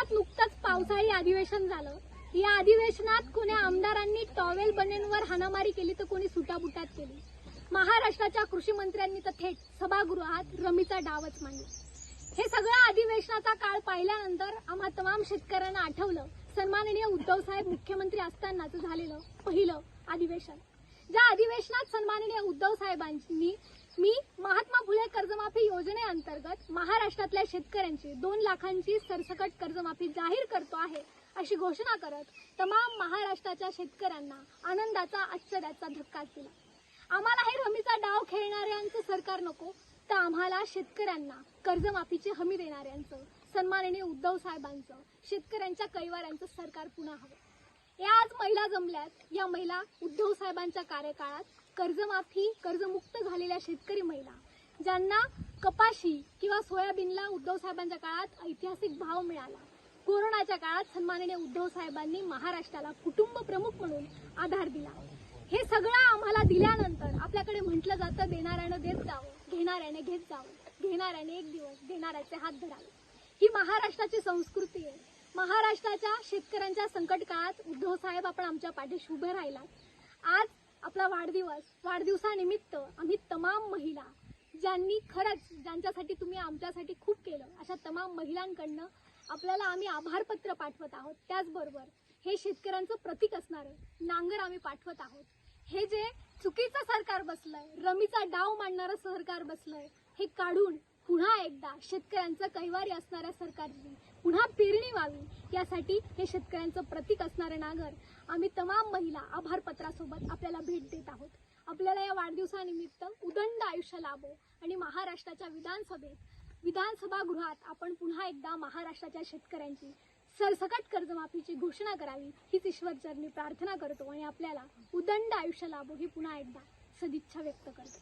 राज्यात नुकतंच पावसाळी अधिवेशन झालं। या अधिवेशनात कोणी आमदारांनी टॉवेल बनेनवर हाणामारी केली तर कोणी सुटाबुटात केली। महाराष्ट्राच्या कृषी मंत्र्यांनी तर थेट सभागृहात रमीचा डावच मांडला। हे सगळं अधिवेशनाचा काळ पाहिल्यानंतर आम्हा तमाम शेतकऱ्यांना आठवलं सन्माननीय उद्धव साहेब मुख्यमंत्री असतानाच झालेलं पहिलं अधिवेशन। ज्या अधिवेशनात सन्माननीय उद्धव साहेबांनी मी महात्मा फुले कर्जमाफी योजनेअंतर्गत महाराष्ट्रातल्या शेतकऱ्यांची 2 लाखांची सरसकट कर्जमाफी जाहीर करतो आहे अशी घोषणा करत तमाम महाराष्ट्राच्या शेतकऱ्यांना आनंदाचा आश्चर्याचा धक्का दिला। आम्हाला हे रमीचा डाव खेळणाऱ्यांचं सरकार नको, तर आम्हाला शेतकऱ्यांना कर्जमाफीची हमी देणाऱ्यांचं सन्माननीय उद्धव साहेबांचं शेतकऱ्यांच्या कैवाऱ्यांचं सरकार पुन्हा हवं। या आज महिला जमल्यात। या महिला उद्धव साहेबांच्या कार्यकाळात कर्जमुक्त झालेल्या शेतकरी महिला, ज्यांना कपाशी किंवा सोयाबीनला उद्धव साहेबांच्या काळात ऐतिहासिक भाव मिळाला। कोरोनाच्या काळात सन्माननीय उद्धव साहेबांनी महाराष्ट्राला कुटुंब प्रमुख म्हणून आधार दिला। हे सगळं आम्हाला दिल्यानंतर आपल्याकडे म्हटलं जातं देणाऱ्यानं देत जावं, घेणाऱ्याने घेत जावं, घेणाऱ्याने एक दिवस देणाऱ्याचे हात धरावे। ही महाराष्ट्राची संस्कृती आहे। महाराष्ट्राच्या शेतकऱ्यांच्या संकट काळात उद्धव साहेब आपण आमच्या पाठीशी उभे राहिलात। आज आपला वाढदिवसानिमित्त आम्ही तमाम महिला, ज्यांनी खरंच ज्यांच्यासाठी तुम्ही आमच्यासाठी खूप केलं, अशा तमाम महिलांकडनं आपल्याला आम्ही आभारपत्र पाठवत आहोत। त्याचबरोबर हे शेतकऱ्यांचं प्रतीक असणारं नांगर आम्ही पाठवत आहोत। हे जे चुकीचं सरकार बसलंय, रमीचा डाव मांडणारं सरकार बसलंय, हे काढून पुन्हा एकदा शेतकऱ्यांचं कैवारी असणाऱ्या सरकारची पुन्हा पेरणी व्हावी, यासाठी हे शेतकऱ्यांचं प्रतीक असणारं नांगर आम्ही तमाम महिला आभारपत्रासोबत आपल्याला भेट देत आहोत। आपल्याला या वाढदिवसानिमित्त उदंड आयुष्य लाभो आणि महाराष्ट्राच्या विधानसभा गृहात आपण पुन्हा एकदा महाराष्ट्राच्या शेतकऱ्यांची सरसकट कर्जमाफीची घोषणा करावी, हीच ईश्वरचरणी प्रार्थना करतो आणि आपल्याला उदंड आयुष्य लाभो ही पुन्हा एकदा सदिच्छा व्यक्त करतो।